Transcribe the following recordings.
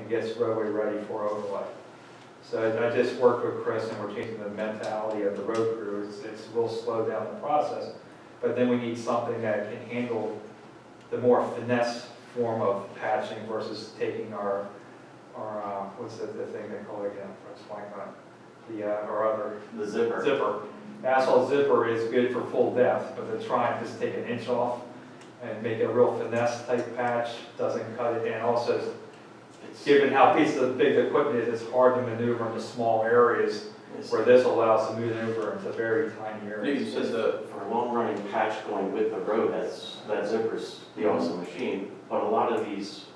and gets roadway ready for overlay. So I just worked with Chris and we're changing the mentality of the road crew. We'll slow down the process, but then we need something that can handle the more finesse form of patching versus taking our what's the thing they call it again? Let's blank on it. The zipper. Zipper. Asphalt zipper is good for full depth, but to try and just take an inch off and make a real finesse type patch doesn't cut it. And also, given how big the equipment is, it's hard to maneuver into small areas where this allows to maneuver into very tiny areas. Maybe just for a long-running patch going with the road, that zipper's the awesome machine. But a lot of these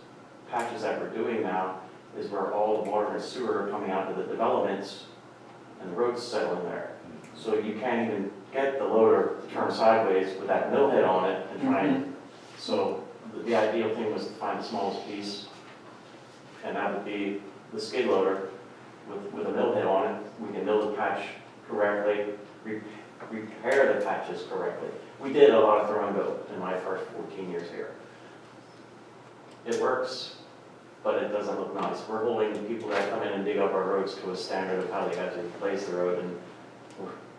patches that we're doing now is where all the water and sewer are coming out of the developments and the road's settling there. So you can't even get the loader to turn sideways with that mill head on it and try and, so the ideal thing was to find the smallest piece, and that would be the skid loader with a mill head on it. We can mill the patch correctly, repair the patches correctly. We did a lot of throw and go in my first 14 years here. It works, but it doesn't look nice. We're holding the people that come in and dig up our roads to a standard of how they have to replace the road, and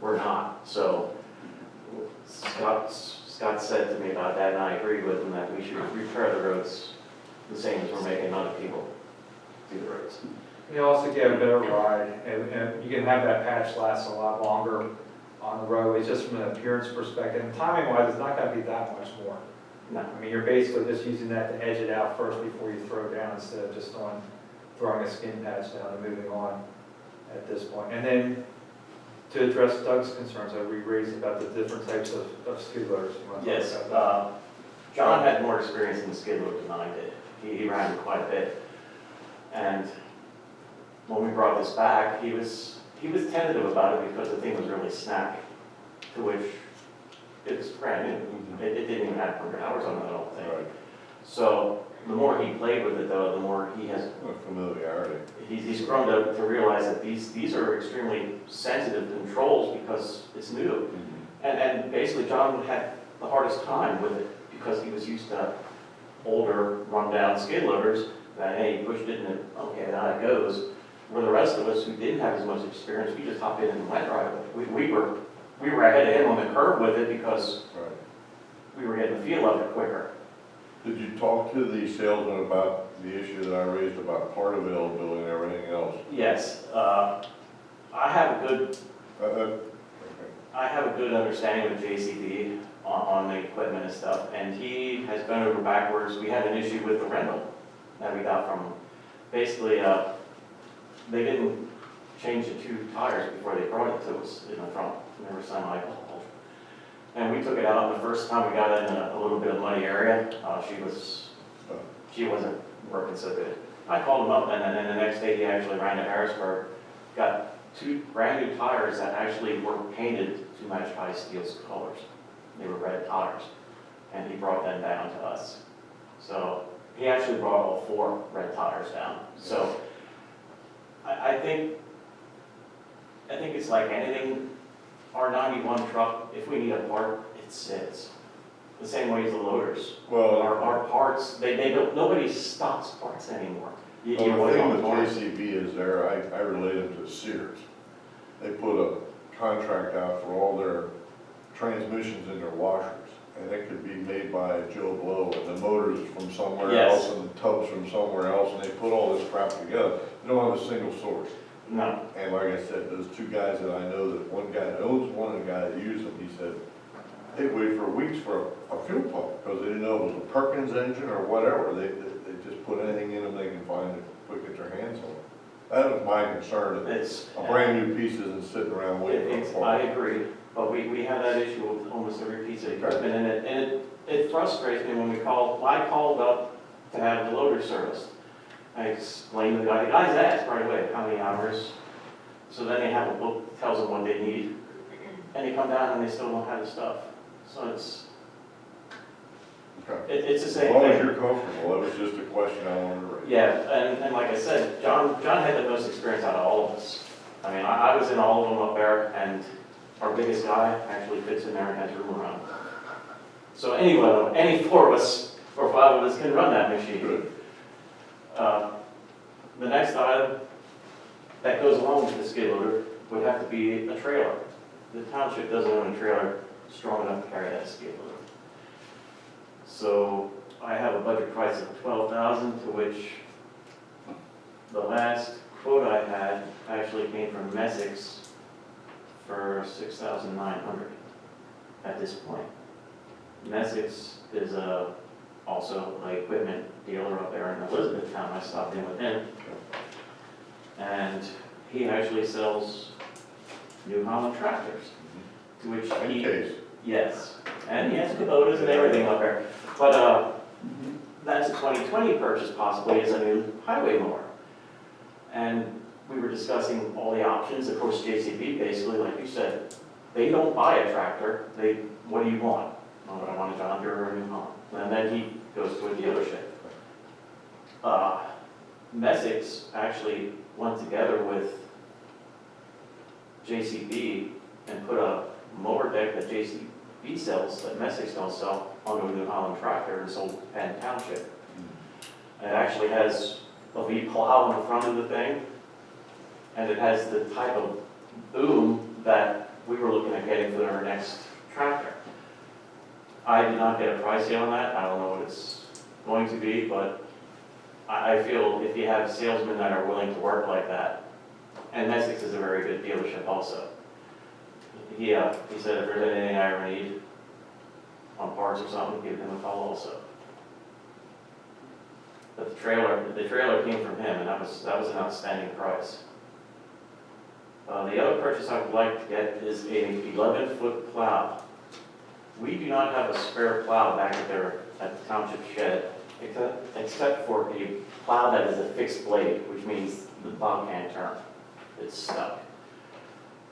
we're not. So Scott said to me about that, and I agreed with him that we should repair the roads the same as we're making other people do the roads. You also get a better ride, and you can have that patch last a lot longer on the roadways, just from an appearance perspective. And timing-wise, it's not going to be that much more. No. I mean, you're basically just using that to edge it out first before you throw it down, instead of just throwing a skin patch down and moving on at this point. And then, to address Doug's concerns that we raised about the different types of skid loaders. You want to talk Yes, about that? John had more experience in the skid loader than I did. He ran it quite a bit. And when we brought this back, he was tentative about it because the thing was really snappy, to which it was brand new. It didn't even have 100 hours on it, I don't think. Right. So the more he played with it, though, the more he has Familiarity. he's grown to realize that these are extremely sensitive controls because it's new. And basically John had the hardest time with it because he was used to older, run-down skid loaders that, hey, you pushed it and okay, now it goes. Where the rest of us who didn't have as much experience, we just hopped in and went right with it. We were ahead of him on the curve with it because we were getting the feel of it quicker. Did you talk to the salesman about the issue that I raised about part availability and everything else? Yes, I have a good Okay. I have a good understanding with JCB on the equipment and stuff, and he has bent over backwards. We had an issue with the rental that we got from him. Basically, they didn't change the two tires before they brought it to us in the front. They were semi-cold. And we took it out, and the first time we got it in a little bit of muddy area, she wasn't working so good. I called him up, and then the next day he actually ran to Harrisburg, got two brand new tires that actually were painted to match High Steel's colors. They were red tires, and he brought them down to us. So he actually brought all 4 red tires down. So I think it's like anything. Our 91 truck, if we need a part, it sits. The same way as the loaders. Well, Our parts, they don't, nobody stocks parts anymore. the thing with JCB is there, I relate them to Sears. They put a contract out for all their transmissions and their washers, and it could be made by Joe Blow, and the motors from somewhere Yes. else, and the tubs from somewhere else, and they put all this crap together. They don't have a single source. No. And like I said, those 2 guys that I know, that one guy that owns one and the guy that uses them, he said, they waited for weeks for a fuel pump, because they didn't know it was a Perkins engine or whatever. They just put anything in them they can find to quick get their hands on. That was my concern, that It's a brand new piece isn't sitting around waiting for a I part. agree, but we have that issue with almost every piece of equipment, and it frustrates me when I called up to have the loader serviced. I explained to the guys asked right away how many hours, so then they have a book that tells them what they need, and they come down and they still don't have the stuff. So it's Okay. the As same long as thing. you're comfortable, that was just a question I wanted to raise. Yeah, and like I said, John had the most experience out of all of us. I mean, I was in all of them up there, and our biggest guy actually fits in there and has room around. So any 4 of us or 5 of us can run that machine. Good. The next item that goes along with the skid loader would have to be a trailer. The township doesn't own a trailer strong enough to carry that skid loader. So I have a budget price of $12,000, to which the last quote I had actually came from Essex for $6,900 at this point. Essex is also an equipment dealer up there in Elizabethtown. I stopped in with him. And he actually sells New Holland tractors, to which he, Case. yes, and he has Kubotas and everything up there. But that's a 2020 purchase possibly, as a new highway mower. And we were discussing all the options. Of course, JCB basically, like you said, they don't buy a tractor. What do you want? Oh, I want a John Deere or a New Holland. And then he goes to a dealership. Essex actually went together with JCB and put a mower deck that JCB sells, that Essex don't sell, onto a New Holland tractor and sold to Penn Township. It actually has a V plow in the front of the thing, and it has the type of boom that we were looking at getting for our next tractor. I did not get a price yet on that. I don't know what it's going to be, but I feel if you have salesmen that are willing to work like that, and Essex is a very good dealership also. He said if there's anything I ever need on parts or something, give him a call also. But the trailer came from him, and that was an outstanding price. The other purchase I would like to get is a 11-foot plow. We do not have a spare plow back at the township shed, except for a plow that is a fixed blade, which means the plow can't turn. It's stuck.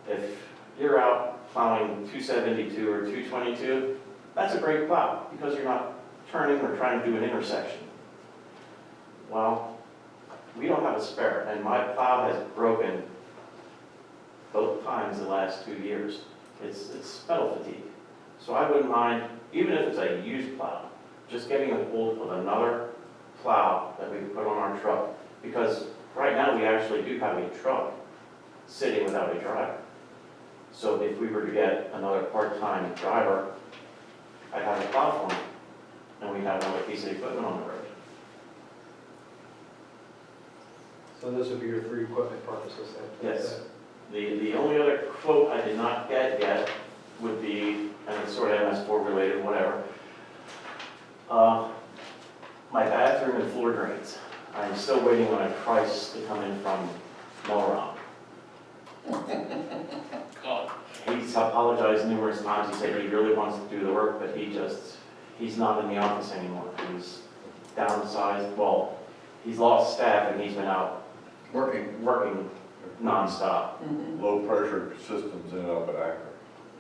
If you're out plowing 272 or 222, that's a great plow because you're not turning or trying to do an intersection. Well, we don't have a spare, and my plow has broken both times the last 2 years. It's metal fatigue. So I wouldn't mind, even if it's a used plow, just getting a hold of another plow that we can put on our truck. Because right now we actually do have a truck sitting without a driver. So if we were to get another part-time driver, I'd have a plow for him, and we'd have another piece of equipment on the road. So those would be your 3 equipment purchases then? Yes. The only other quote I did not get yet would be, and it's sort of MS4 related, whatever, my bathroom and floor drains. I'm still waiting on a price to come in from Moron. He's apologized numerous times. He said he really wants to do the work, but he's not in the office anymore. He's downsized, well, he's lost staff and he's been out working nonstop. Low pressure systems in up at Akron.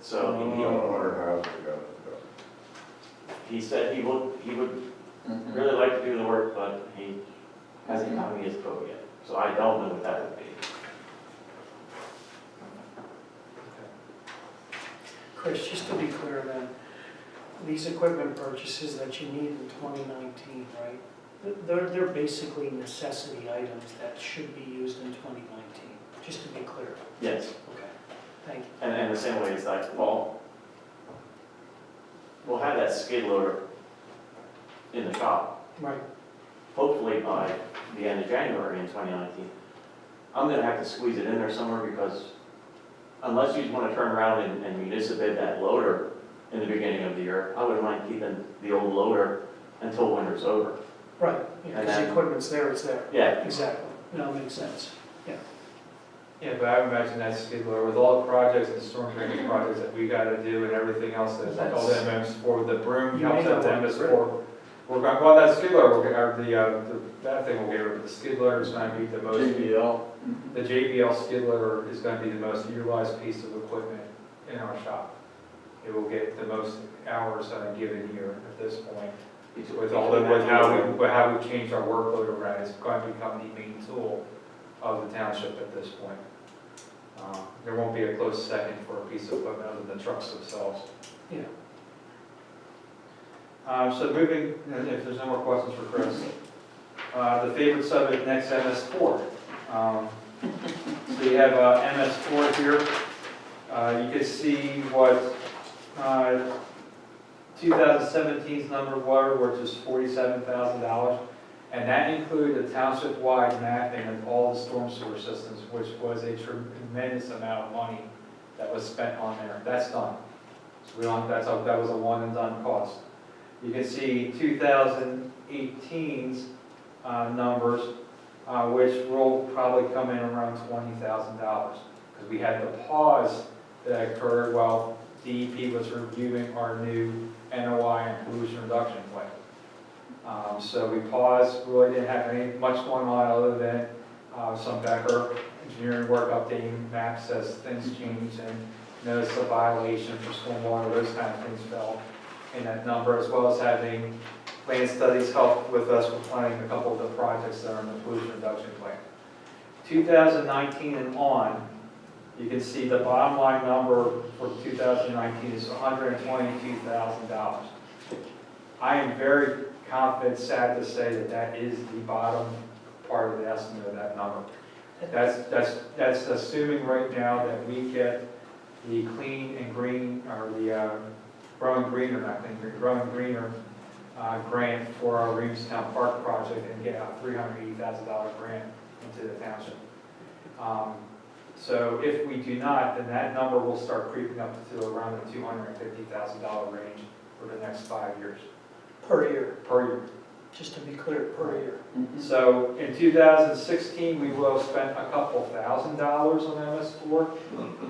So You know, 100 houses ago. he said he would really like to do the work, but he hasn't gotten me his quote yet. So I don't know what that would be. Chris, just to be clear then, these equipment purchases that you need in 2019, right? They're basically necessity items that should be used in 2019, just to be clear. Yes. Okay, thank you. And the same way it's like, well, we'll have that skid loader in the shop, Right, hopefully by the end of January in 2019. I'm gonna have to squeeze it in there somewhere because unless you want to turn around and municipate that loader in the beginning of the year, I wouldn't mind keeping the old loader until winter's over. right, because And the then- equipment's there, it's there. Yeah, Exactly, that makes sense. Yeah, but I would imagine that skid loader, with all the projects and storm drainage projects that we gotta do and everything else, that's all the MS4, the broom You helps may out the know what- MS4. We're going, well, that skid loader, that thing will get rid of, the skid loader is gonna be the most. The JBL skid loader is gonna be the most utilized piece of equipment in our shop. It will get the most hours on a given year at this point. With how we changed our workload around, it's going to become the main tool of the township at this point. There won't be a close second for a piece of equipment other than the trucks themselves. Yeah. So moving, if there's no more questions for Chris, The favorite subject next, MS4. So you have MS4 here. You can see what 2017's number was, which is $47,000. And that included a township-wide mapping of all the storm sewer systems, which was a tremendous amount of money that was spent on there. That's done. So we don't, that was a one and done cost. You can see 2018's numbers, which will probably come in around $20,000, because we had the pause that occurred while DEP was reviewing our new NOI and pollution reduction plan. So we paused, really didn't have much going on other than some Becker engineering work, updating maps as things change, and notice of violation for stormwater, those kind of things fell in that number, as well as having land studies help with us with planning a couple of the projects that are in the pollution reduction plan. 2019 and on, you can see the bottom line number for 2019 is $122,000. I am very confident, sad to say, that that is the bottom part of the estimate of that number. That's assuming right now that we get the clean and green, or the growing greener, not clean green, growing greener grant for our Reevestown Park project and get a $380,000 grant into the township. So if we do not, then that number will start creeping up to around the $250,000 range for the next 5 years. Per year, Per year. just to be clear, per year. So in 2016, we will have spent a couple $1,000s on MS4,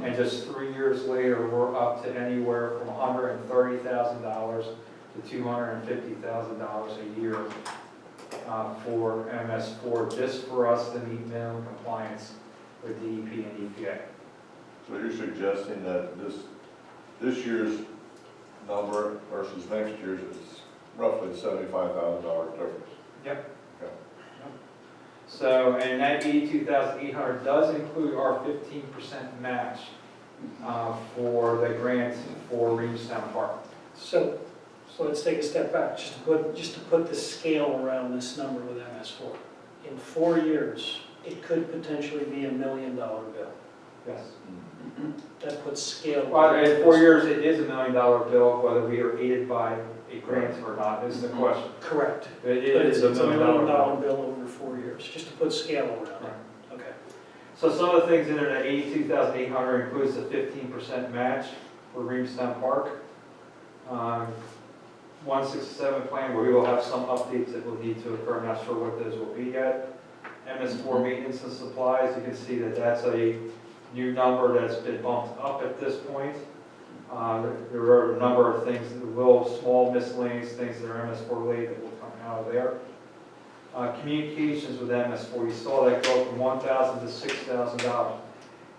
and just 3 years later, we're up to anywhere from $130,000 to $250,000 a year for MS4, just for us to meet minimum compliance with DEP and EPA. So you're suggesting that this year's number versus next year's is roughly $75,000 difference? Yep. Okay. So, and that $82,800 does include our 15% match for the grant for Reevestown Park. So let's take a step back, just to put the scale around this number with MS4. In 4 years, it could potentially be $1 million bill. Yes. That puts scale. Well, in 4 years, it is $1 million bill, whether we are aided by a grant or not is the question. Correct. It But is it's $1 $1 million million bill over 4 years, just to put scale around it. Right. Okay. So some of the things in there, that $82,800 includes the 15% match for Reevestown Park. 167 plan, where we will have some updates that will need to occur. I'm not sure what those will be yet. MS4 maintenance and supplies, you can see that that's a new number that's been bumped up at this point. There are a number of things, small miscellaneous things that are MS4 related that will come out of there. Communications with MS4, you saw that go from $1,000 to $6,000.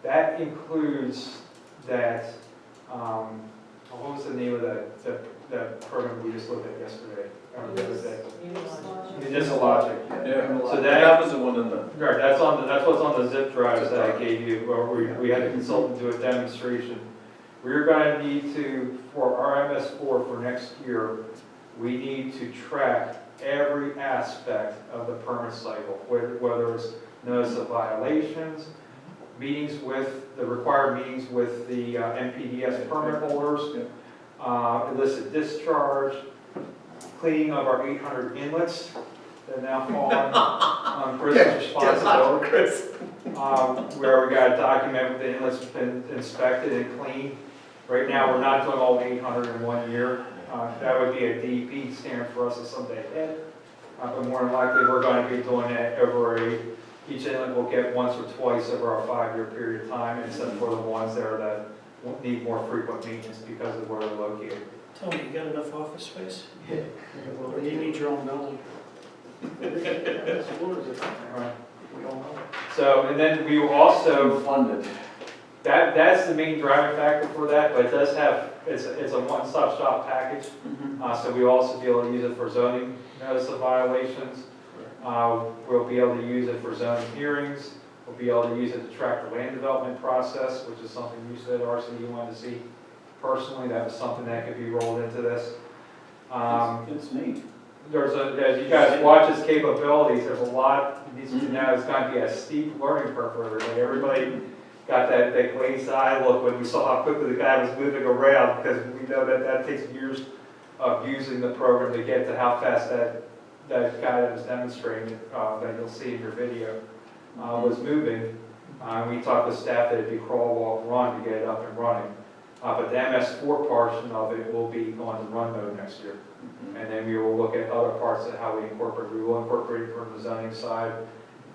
That includes that, what was the name of that program we just looked at yesterday, or the other day? Municipalogic. Yeah, So that was the one in the. Right, that's what's on the zip drives that I gave you, where we had a consultant do a demonstration. We're going to need to, for our MS4 for next year, we need to track every aspect of the permit cycle, whether it's notice of violations, meetings with, the required meetings with the NPDS permit holders, illicit discharge, cleaning of our 800 inlets that now fall on Chris's responsibility. Where we got to document that the inlet's been inspected and cleaned. Right now, we're not doing all 800 in 1 year. That would be a DEP standard for us to someday hit. But more than likely, we're going to be doing that over each inlet will get once or twice over a 5-year period of time, except for the ones that need more frequent maintenance because of where they're located. Tony, you got enough office space? Yeah. Or do you need your own building? Right. So, and then we will also, Funded. that's the main driving factor for that, but it does have, it's a one-stop shop package. So we'll also be able to use it for zoning notice of violations. We'll be able to use it for zoning hearings. We'll be able to use it to track the land development process, which is something you said, RC, you wanted to see personally. That was something that could be rolled into this. It's neat. as you guys watch his capabilities, there's a lot, he needs to know it's going to be a steep learning curve for everybody. Everybody got that glazed eye look when we saw how quickly the guy was moving around, because we know that takes years of using the program to get to how fast that guy that was demonstrating, that you'll see in your video, was moving. We talked with staff that it'd be crawl, walk, run to get it up and running. But the MS4 portion of it will be on the run mode next year. And then we will look at other parts of how we incorporate. We will incorporate it from the zoning side.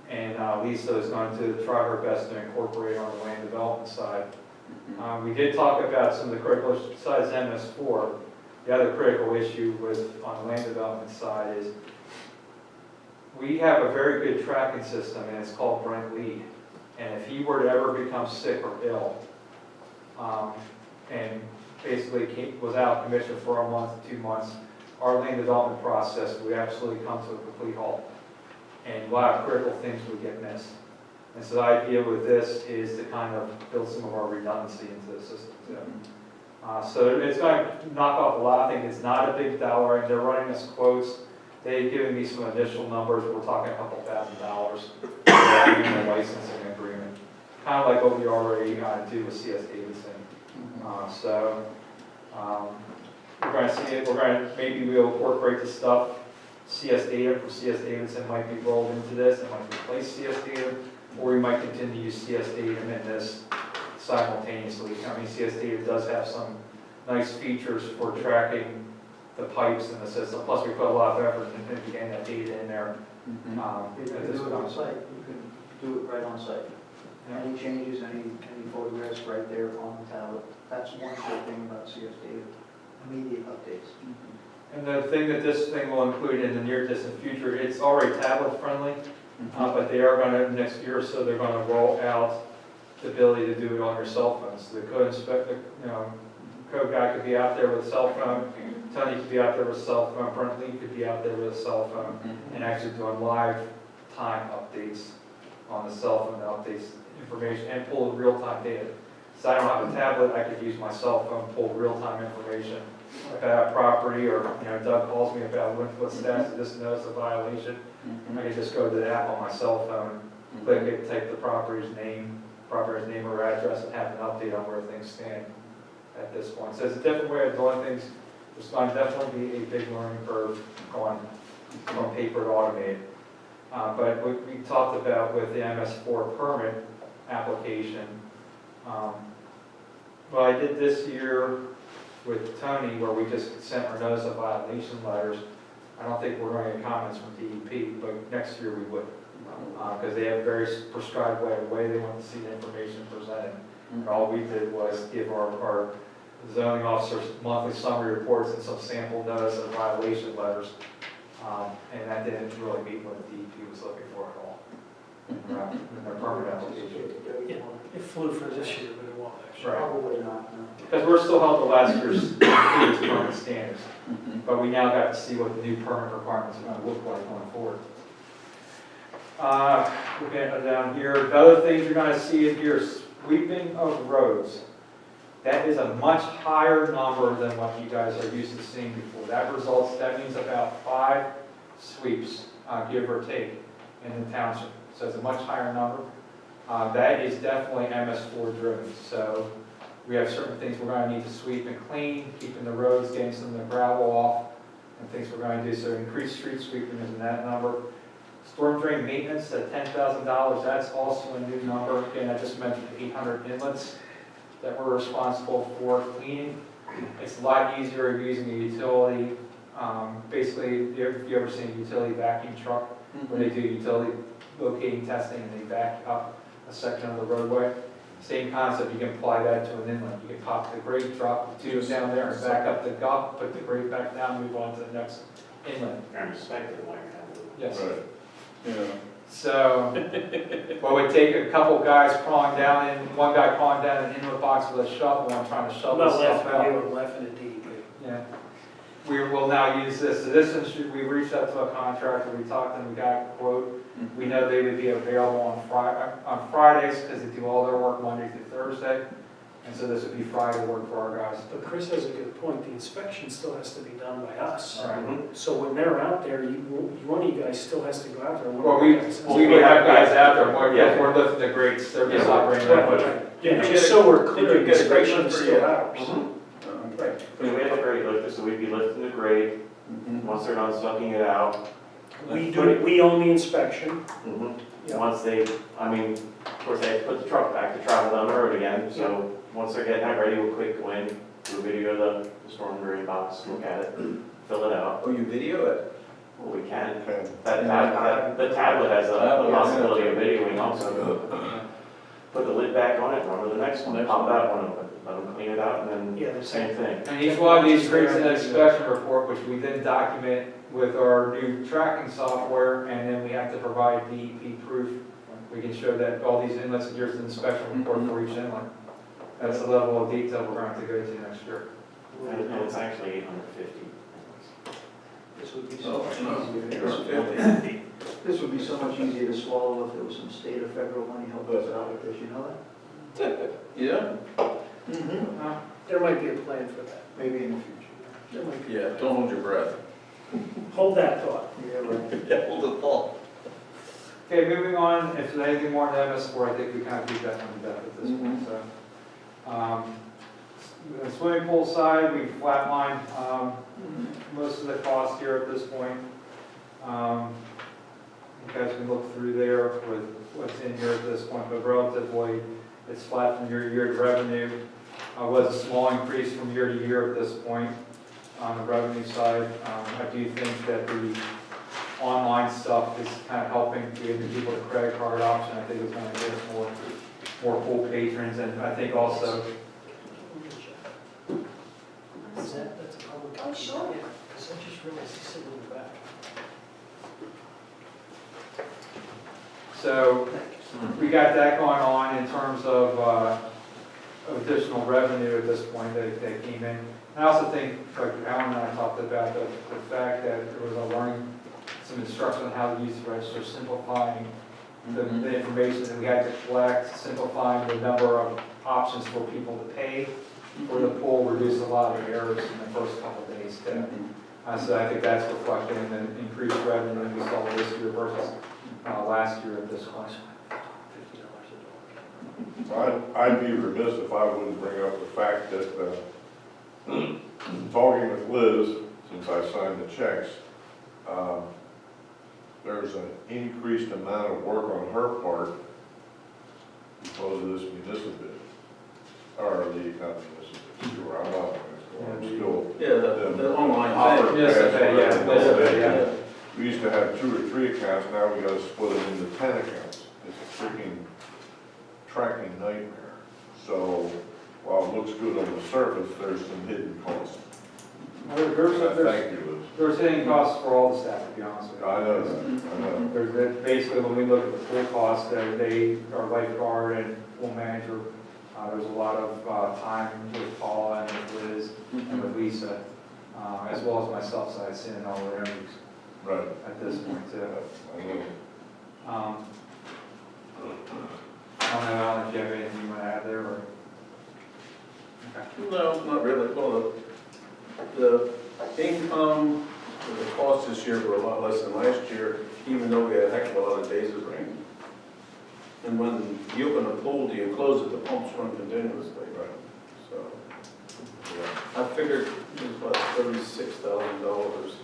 And Lisa is going to try her best to incorporate on the land development side. We did talk about some of the critical issues besides MS4. The other critical issue on the land development side is we have a very good tracking system, and it's called Brent Lee. And if he were to ever become sick or ill, and basically was out of commission for a month, 2 months, our land development process would absolutely come to a complete halt. And a lot of critical things would get missed. And so the idea with this is to kind of build some of our redundancy into the system too. So it's going to knock off a lot. I think it's not a big dollar, and they're running us quotes. They've given me some initial numbers. We're talking a couple $1,000 for a licensing agreement. Kind of like what we already do with CS Davidson. We're going to see it. Maybe we'll incorporate the stuff. CS Data from CS Davidson might be rolled into this. It might replace CS Data, or we might continue to use CS Data in this simultaneously. I mean, CS Data does have some nice features for tracking the pipes in the system. Plus, we put a lot of effort into getting that data in there. You can do it on site. You can do it right on site. Yeah. Any changes, any photographs right there on the tablet. That's one good thing about CS Data. Immediate updates. And the thing that this thing will include in the near distant future, it's already tablet friendly, but they are going to, next year or so, they're going to roll out the ability to do it on your cell phone. So the code inspector, code guy could be out there with a cell phone, Tony could be out there with a cell phone, Brent Lee could be out there with a cell phone, and actually doing live time updates on the cell phone, updates information, and pull real-time data. So I don't have a tablet, I could use my cell phone, pull real-time information about property, or Doug calls me about what status of this notice of violation. I can just go to the app on my cell phone, click it, take the property's name or address, and have an update on where things stand at this point. So it's a different way of doing things. There's going to definitely be a big learning curve going from paper to automated. But what we talked about with the MS4 permit application, what I did this year with Tony, where we just sent our notice of violation letters, I don't think we're going to get comments from DEP, but next year we would. Because they have a very prescribed way they want to see the information presented. And all we did was give our zoning officers monthly summary reports and some sample notice of violation letters. And that didn't really meet what the DEP was looking for at all in their permit application. Yeah, it flew for this year, but it won't next year. Right. Probably not, no. Because we're still held to last year's previous permit standards. But we now got to see what the new permit requirements are going to look like going forward. Looking down here, the other things you're going to see in here, sweeping of roads. That is a much higher number than what you guys are used to seeing before. That means about 5 sweeps, give or take, in the township. So it's a much higher number. That is definitely MS4 driven. So we have certain things we're going to need to sweep and clean, keeping the roads, getting some of the gravel off, and things we're going to do. So increased street sweeping is in that number. Storm drain maintenance at $10,000, that's also a new number. Again, I just mentioned 800 inlets that we're responsible for cleaning. It's a lot easier using a utility. Basically, if you ever seen a utility vacuum truck, where they do utility locating testing and they vac up a section of the roadway, same concept, you can apply that to an inlet. You can pop the grate, drop the tubes down there, and back up the gulf, put the grate back down, move on to the next inlet. And respect it while you're having it. Yes. Right. Yeah. So, what would take a couple guys crawling down in, one guy crawling down an inlet box with a shovel and trying to I'm shovel not stuff laughing at you, out. I'm laughing at DEP. Yeah. We will now use this. So this one, we reached out to a contractor, we talked to them, we got a quote. We know they would be available on Fridays because they do all their work Monday through Thursday. And so this would be Friday work for our guys. But Chris has a good point, the inspection still has to be done by us. Mhm. So when they're out there, one of you guys still has to go out there. one of Well, you we, guys has to- we would have guys out there, Yeah. we're lifting the grates, they're just Yeah. operating that, Right, but right. Did you Just get so we're did clear, you get a grade inspection is lift still for ours. Right. I mean, we have a grate lifter, so we'd be lifting the grate, once they're done sucking it out. We own the inspection. Yeah. Once they, I mean, of course, they have to put the truck back to travel down the road again, so once they're getting that ready, we'll quick go in, do a video of the storm drain box, look at it, fill it out. Oh, you video it? Well, we can. Okay. The tablet has the possibility of videoing also. Put the lid back on it, run to the next one, pop that one open, let them clean it out, and Yeah, then there's same thing. and each one of these creates an inspection report, which we then document with our new tracking software, and then we have to provide DEP proof. We can show that all these inlets, and here's an inspection report for each inlet. That's the level of detail we're going to go to next year. And it's actually 850. This would be so Oh, much no. easier. This would be so much easier to swallow if there was some state or federal money helping us out with this, you know that? Yeah? There might be a plan for that. Maybe in the future. There might be. Yeah, don't hold your breath. Hold that thought. Yeah, right. Yeah, hold the thought. Okay, moving on, if there's anything more than MS4, I think we kind of beat that one to death at this point, so. The swimming pool side, we flatlined, most of the cost here at this point. You guys can look through there with what's in here at this point, but relatively, it's flat from year to year. The revenue was a small increase from year to year at this point on the revenue side. I do think that the online stuff is kind of helping to give the people the credit card option. I think it's going to get us more pool patrons, and I think also, Is that's a public? Oh, sure. Yeah, because I just realized he's sitting in the back. so we got that going on in terms of additional revenue at this point that came in. I also think, like Alan and I talked about, the fact that there was a learning, some instruction on how to use the register, simplifying the information that we had to collect, simplifying the number of options for people to pay for the pool, reduced a lot of errors in the first couple of days too. So I think that's reflected in the increased revenue we saw this year versus last year at this point. I'd be remiss if I wouldn't bring up the fact that, talking with Liz, since I signed the checks, there's an increased amount of work on her part because of this municipal bid, or the, not municipal, sure, I'm not, I'm still. Yeah, the online Opera thing. Yes, pass, okay, yeah, whatever. yes, yeah. We used to have 2 or 3 accounts, now we gotta split them into 10 accounts. It's a freaking tracking nightmare. So, while it looks good on the surface, there's some hidden costs. Thank you, Liz. There's hidden costs for all the staff, to be honest with you. I know that, I know. There's, basically, when we look at the pool costs, they, our lifeguard and pool manager, there's a lot of time with Paula and with Liz and with Lisa, as well as myself, so I send in all the interviews Right. at this point too. I know. I don't know, Alan, if you have anything you want to add there, or? Okay. No, not really. Well, the income, the costs this year were a lot less than last year, even though we had a heck of a lot of days of rain. And when you open a pool, do you close it, the pumps run continuously. Right. So Yeah. I figured it was about $36,000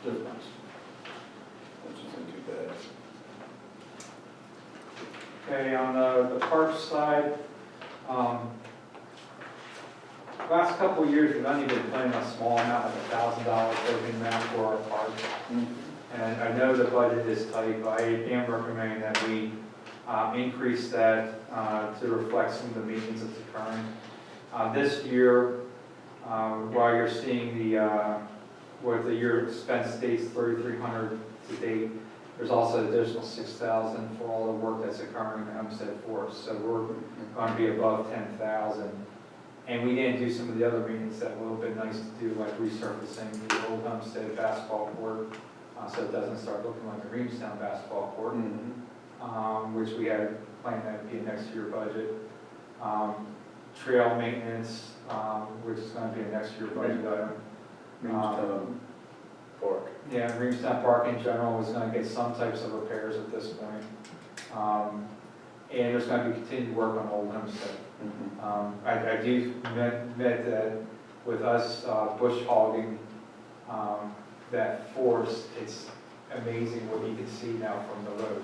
difference, which isn't too bad. Okay, on the parks side, last couple of years, we've only been playing a small amount, like $1,000 token amount for our parks. And I know the budget is tight, but I am recommending that we increase that to reflect some of the maintenance that's occurring. This year, while you're seeing what the year expense states, $3,300 to date, there's also an additional $6,000 for all the work that's occurring in the Homestead Forest. So we're going to be above $10,000. And we didn't do some of the other maintenance that would have been nice to do, like resurfacing the old Homestead basketball court, so it doesn't start looking like a Reamstown basketball court, which we had planned that would be a next year budget. trail maintenance, which is gonna be a next year budget item. Reamstown Park. Yeah, Reamstown Park in general is gonna get some types of repairs at this point. And there's gonna be continued work on Old Homestead. I do admit that with us bush hogging that forest, it's amazing what you can see now from the road.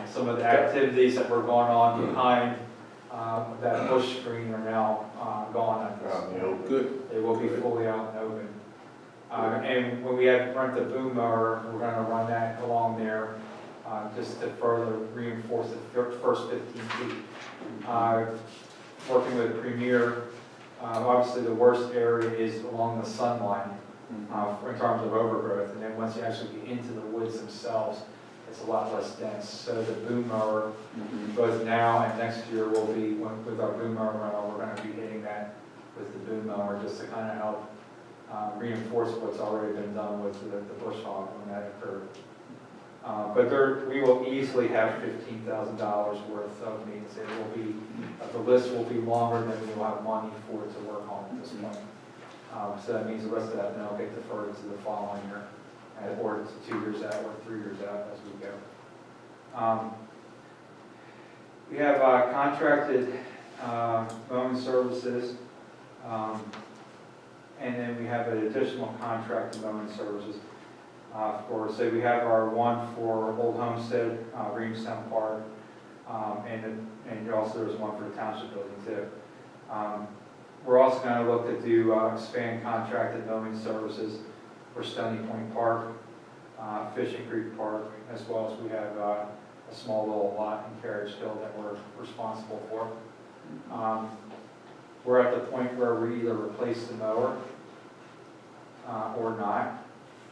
Some of the activities that were going on behind that bush screen are now gone at this Out in the point. open. Good. They will be fully out in the open. And when we rent the boom mower, we're gonna run that along there just to further reinforce the first 15 feet. Working with Premier, obviously the worst area is along the sun line in terms of overgrowth. And then once you actually get into the woods themselves, it's a lot less dense. So the boom mower, both now and next year, will be, with our boom mower rental, we're gonna be hitting that with the boom mower just to kind of help reinforce what's already been done with the bush hog when that occurred. But we will easily have $15,000 worth of needs. It will be, the list will be longer than we will have money for it to work on at this point. So that means the rest of that then will get deferred to the following year, or to 2 years out, or 3 years out as we go. We have contracted mowing services, and then we have an additional contracted mowing services. So we have our one for Old Homestead, Reamstown Park, and also there's one for the township building too. We're also going to look to do expand contracted mowing services for Stony Point Park, Fishing Creek Park, as well as we have a small little lot in Carriage Hill that we're responsible for. We're at the point where we either replace the mower or not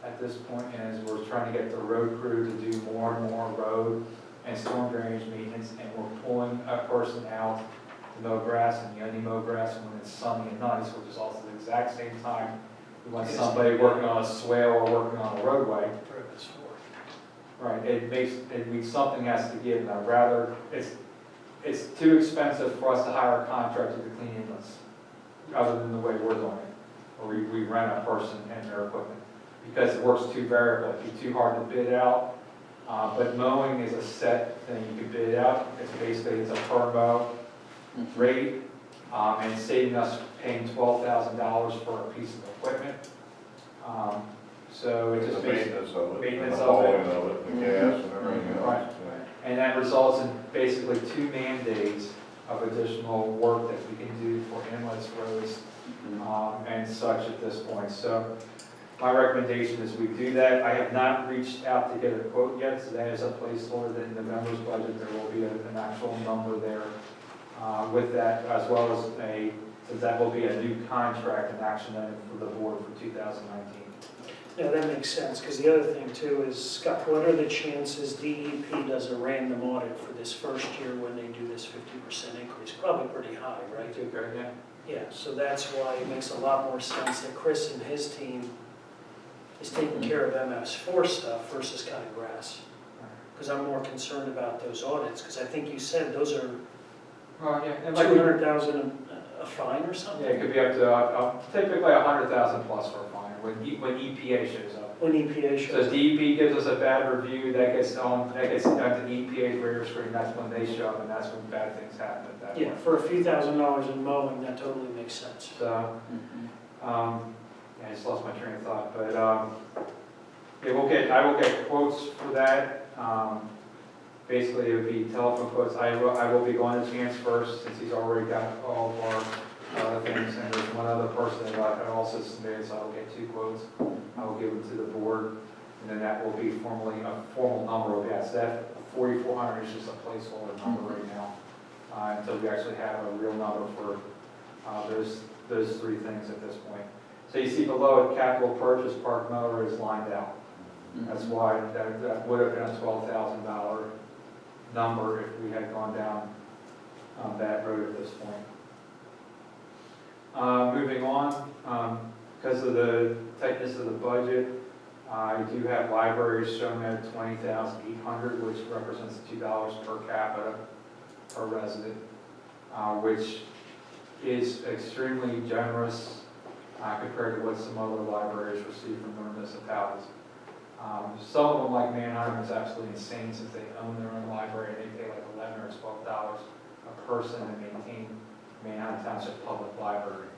at this point, and as we're trying to get the road crew to do more and more road and storm drainage maintenance, and we're pulling a person out to mow grass, and you only mow grass when it's sunny and nice, which is also the exact same time we want somebody working on a swale or working on a roadway. Right, it means something has to give, and I'd rather, it's too expensive for us to hire a contractor to clean inlets, other than the way we're doing it, or we rent a person and their equipment, because it works too variable, it'd be too hard to bid out. But mowing is a set thing you can bid out. It's basically, it's a per mow rate, and it's saving us paying $12,000 for a piece of equipment. So it just The makes maintenance of it, maintenance the of it. hauling of it, the gas and everything Right. else. And that results in basically 2 man-days of additional work that we can do for inlets, roads, and such at this point. So my recommendation is we do that. I have not reached out to get a quote yet, so that is a placeholder that in the members' budget, there will be an actual number there with that, as well as that will be a new contract and action item for the board for 2019. Yeah, that makes sense, because the other thing too is, Scott, what are the chances DEP does a random audit for this first year when they do this 50% increase? Probably pretty high, right? Yeah. Yeah, so that's why it makes a lot more sense that Chris and his team is taking care of MS4 stuff versus cutting grass. Because I'm more concerned about those audits, because I think you said those are Well, yeah, and like, 200,000 a fine or something? yeah, it could be up to typically 100,000 plus for a fine when EPA shows up. When EPA So shows up. DEP gives us a bad review, that gets done to EPA's radar screen, that's when they show up, and that's when bad things happen at that Yeah, point. for a few $1,000s in mowing, that totally makes sense. So, I just lost my train of thought, but, I will get quotes for that. Basically, it would be telephone quotes. I will be going to Chance first, since he's already got all of our other things, and there's one other person that I also submitted, so I'll get 2 quotes. I will give them to the board, and then that will be formally, a formal number will be asked. That 4,400 is just a placeholder number right now, until we actually have a real number for those 3 things at this point. So you see below it, capital purchase park mower is lined out. That's why that would have been a $12,000 number if we had gone down that road at this point. Moving on, because of the tightness of the budget, I do have libraries shown at $20,800, which represents $2 per capita per resident, which is extremely generous compared to what some other libraries receive from their municipalities. Some of them, like Manheim, is absolutely insane since they own their own library. They pay like $11 or $12 a person to maintain Manheim Township Public Library.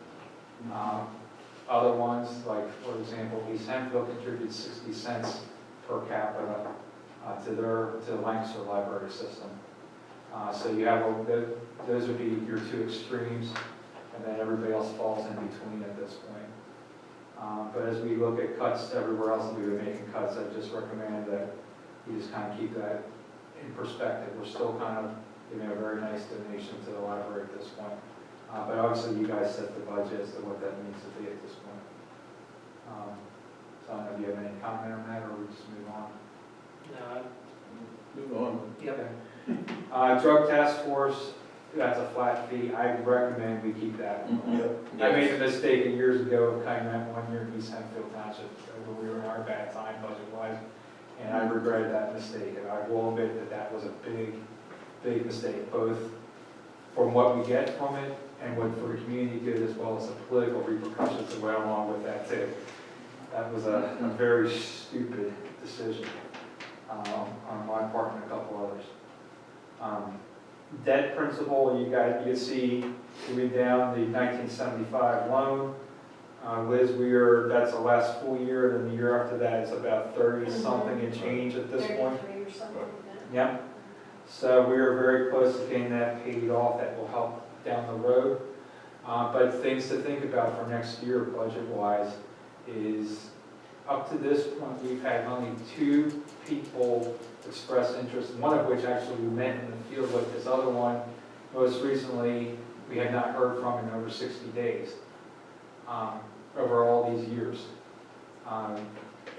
Other ones, like for example, East Hemphill contributes 60 cents per capita to the Lancaster library system. So you have, those would be your two extremes, and then everybody else falls in between at this point. But as we look at cuts everywhere else, we were making cuts, I just recommend that you just kind of keep that in perspective. We're still kind of giving a very nice donation to the library at this point. But obviously you guys set the budget as to what that needs to be at this point. So I don't know if you have any comment on that, or we just move on. No, Move on. yep. Drug task force, that's a flat fee. I recommend we keep that. I made a mistake years ago of cutting that 1 year in East Hemphill Township when we were in our bad time budget-wise, and I regretted that mistake. And I will admit that that was a big, big mistake, both from what we get from it and what for the community good, as well as the political repercussions that went along with that too. That was a very stupid decision on my part and a couple others. Debt principal, you can see, moving down the 1975 loan. Liz, that's the last full year, then the year after that, it's about 30-something and change at this point. 33 or something like that. Yep. So we are very close to getting that paid off. That will help down the road. But things to think about for next year, budget-wise, is up to this point, we've had only 2 people express interest, one of which actually we met in the field with. This other one, most recently, we had not heard from in over 60 days, over all these years.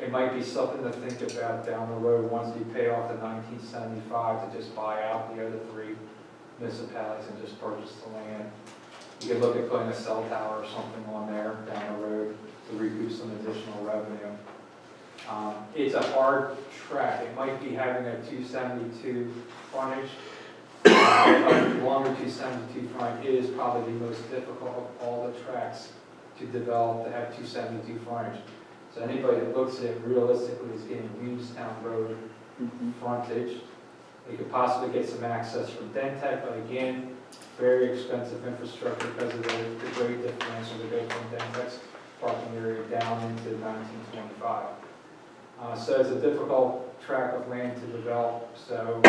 It might be something to think about down the road once you pay off the 1975 to just buy out the other 3 municipalities and just purchase the land. You could look at putting a cell tower or something on there down the road to recoup some additional revenue. It's a hard track. It might be having a 272 frontage. A longer 272 frontage is probably the most difficult of all the tracks to develop to have 272 frontage. So anybody that looks at it realistically is getting Williamstown Road frontage. They could possibly get some access from Dentech, but again, very expensive infrastructure because of the grade differential to go from Dentech's parking area down into 1925. So it's a difficult tract of land to develop, so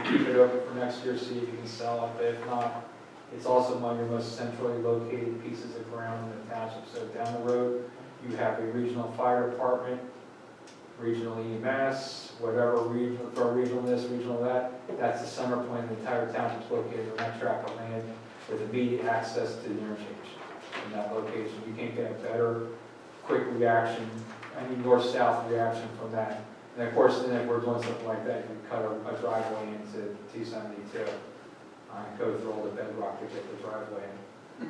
keep it open for next year, see if you can sell it, but if not, it's also one of your most centrally located pieces of ground in the township. So down the road, you have a regional fire department, regional EMS, whatever, regional, for regional this, regional that. That's the center point of the entire township located on that tract of land with immediate access to the interchange in that location. You can't get a better quick reaction, any north-south reaction from that. And of course, then if we're doing something like that, you cut a driveway into 272. Go through all the bedrock to get the driveway in.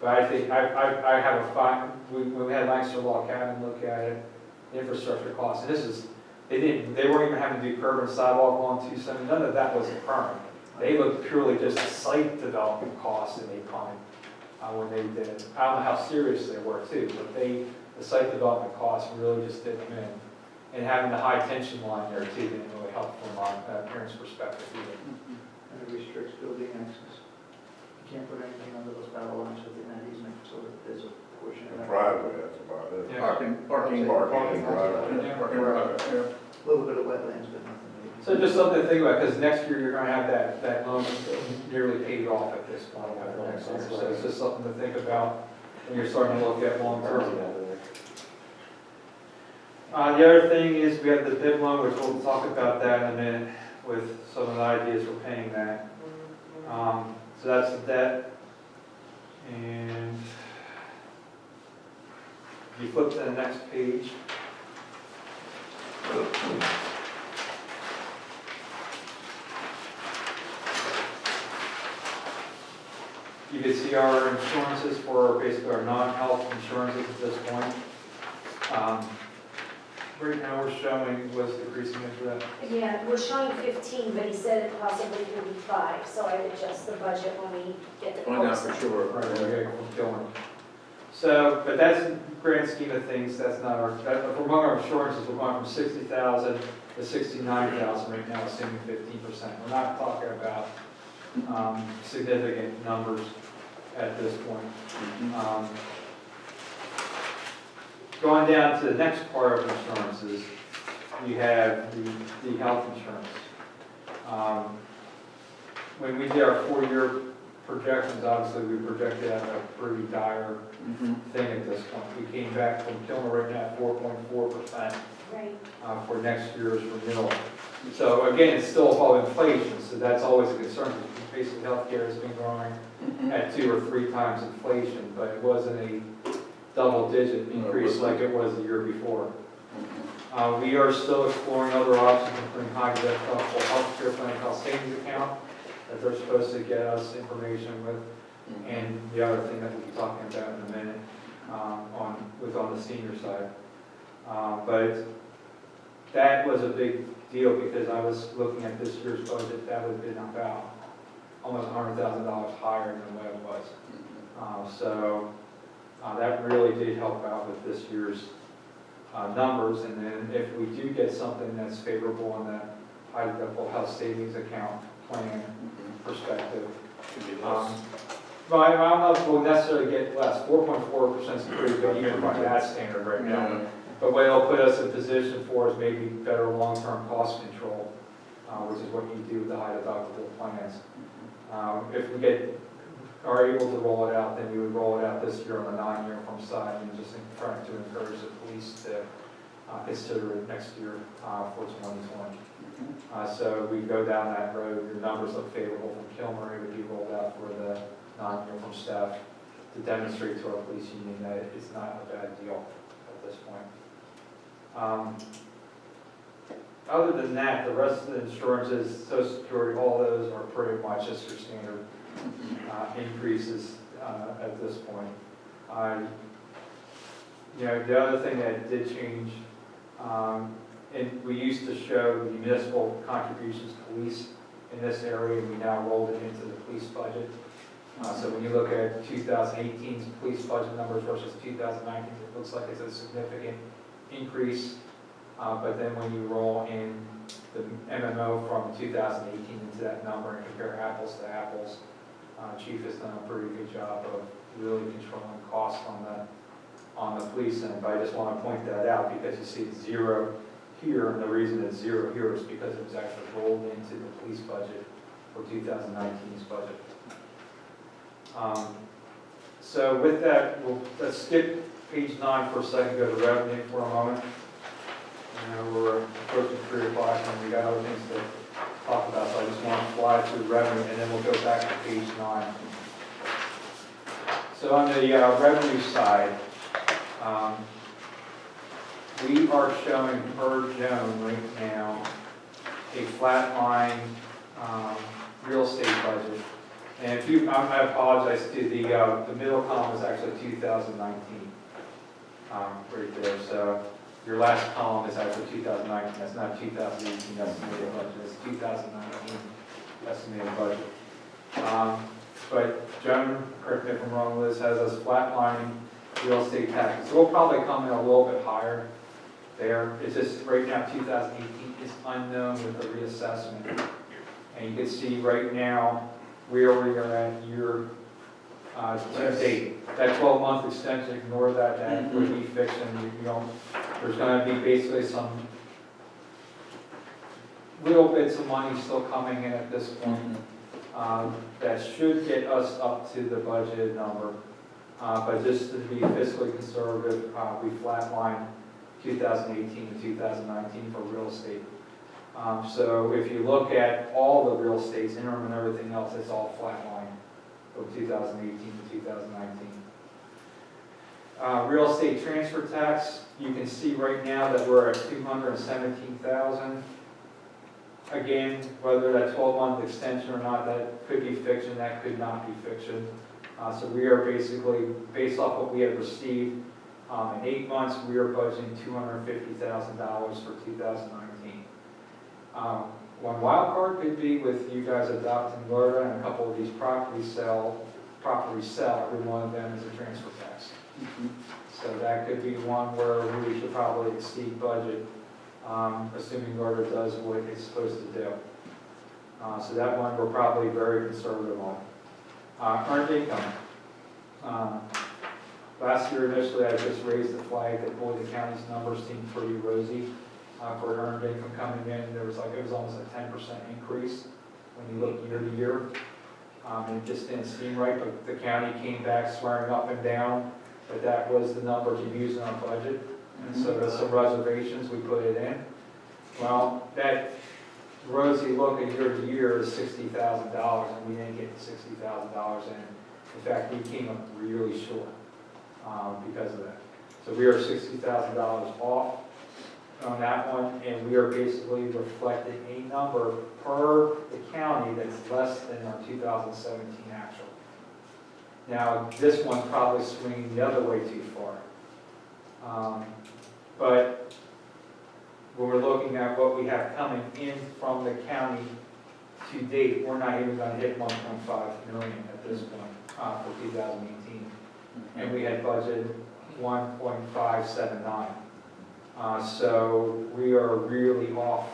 But I think, I have a fine, when we had Lancaster Law Academy look at it, infrastructure costs, and this is, they weren't even having to do curb and sidewalk along 270, none of that was occurring. They looked purely just at site development costs and they pumped when they did it. I don't know how serious they were too, but the site development costs really just did them in. And having the high tension line there too didn't really help from an appearance perspective either. And it restricts building access. You can't put anything under those power lines within that easement, so that there's a portion of that. Driveway, that's about it. Yeah. Parking. Parking and driveway. Yeah. Parking, yeah. A little bit of wetlands, but nothing major. So just something to think about, because next year you're gonna have that loan nearly paid off at this point after next year. So it's just something to think about when you're starting to look at long term. The other thing is we have the PIP loan, which we'll talk about that in a minute with some of the ideas for paying that. So that's the debt. And if you flip to the next page. You can see our insurances for basically our non-health insurances at this point. right now we're showing, what's decreasing into that? Yeah, we're showing 15, but he said it possibly could be 5, so I'd adjust the budget when we get the Find out quotes. for sure. Right, okay, we're killing. So, but that's, in the grand scheme of things, that's not our, among our insurances, we're going from 60,000 to 69,000 right now, assuming 15%. We're not talking about significant numbers at this point. Going down to the next part of insurances, you have the health insurance. When we did our 4-year projections, obviously we projected at a pretty dire thing at this point. We came back from Kilmer right now at 4.4% Right. for next year's renewal. So again, it's still above inflation, so that's always a concern. Basically, healthcare has been growing at 2 or 3 times inflation, but it wasn't a double-digit increase like it was the year before. We are still exploring other options, including high deductible healthcare plan, health savings account, that they're supposed to get us information with, and the other thing that we'll be talking about in a minute on the senior side. But that was a big deal because I was looking at this year's budget, that would have been about almost $100,000 higher than what it was. So that really did help out with this year's numbers. And then if we do get something that's favorable on that high deductible health savings account plan perspective, Should be less. well, I don't know if we'll necessarily get less. 4.4% is pretty good even by that standard right now. But what it'll put us in position for is maybe better long-term cost control, which is what you do with the high deductible plans. If we are able to roll it out, then we would roll it out this year on the non-uniform side and just trying to encourage the police to consider it next year for 2020. So we go down that road, the numbers look favorable from Kilmer, it would be rolled out for the non-uniform staff to demonstrate to our police union that it's not a bad deal at this point. Other than that, the rest of the insurances, Social Security, all those are pretty much just your standard increases at this point. The other thing that did change, and we used to show the municipal contributions to police in this area, we now rolled it into the police budget. So when you look at 2018's police budget numbers versus 2019, it looks like it's a significant increase. But then when you roll in the MMO from 2018 into that number and compare apples to apples, Chief has done a pretty good job of really controlling costs on the police end. But I just want to point that out because you see it's 0 here, and the reason it's 0 here is because it was actually rolled into the police budget for 2019's budget. So with that, let's skip page 9 for a second, go to revenue for a moment. We're approaching 3 o'clock and we got other things to talk about, so I just want to fly through revenue and then we'll go back to page 9. So on the revenue side, we are showing per zone right now a flat line real estate budget. And if you, I apologize to the middle column is actually 2019 right there. So your last column is actually 2019. That's not 2018 estimated budget. It's 2019 estimated budget. But Joan, correct me if I'm wrong, Liz, has us flatlining real estate taxes. So we'll probably come in a little bit higher there. It's just right now 2018 is unknown with the reassessment. And you can see right now where we are at year to date. That 12-month extension, ignore that, that would be fiction. There's going to be basically some little bits of money still coming in at this point that should get us up to the budgeted number. But just to be fiscally conservative, we flatlined 2018 to 2019 for real estate. So if you look at all the real estates, interim and everything else, it's all flatlined from 2018 to 2019. Real estate transfer tax, you can see right now that we're at $217,000. Again, whether that 12-month extension or not, that could be fiction, that could not be fiction. So we are basically, based off what we have received In 8 months, we are budgeting $250,000 for 2019. One wild card could be with you guys adopting Florida and a couple of these properties sell, every one of them is a transfer tax. So that could be one where we should probably exceed budget, assuming Florida does what it's supposed to do. So that one we're probably very conservative on. Earned income. Last year initially I just raised the flag that boy, the county's numbers seemed pretty rosy for earned income coming in. It was almost a 10% increase when you look year to year. It just didn't seem right, but the county came back swearing up and down that that was the number to use in our budget. And so there's some reservations, we put it in. Well, that rosy look at year to year is $60,000, and we didn't get $60,000 in. In fact, we came up really short because of that. So we are $60,000 off on that one, and we are basically reflecting a number per the county that's less than our 2017 actual. Now, this one's probably swinging the other way too far. But when we're looking at what we have coming in from the county to date, we're not even going to hit 1.5 million at this point for 2018. And we had budgeted 1.579. So we are really off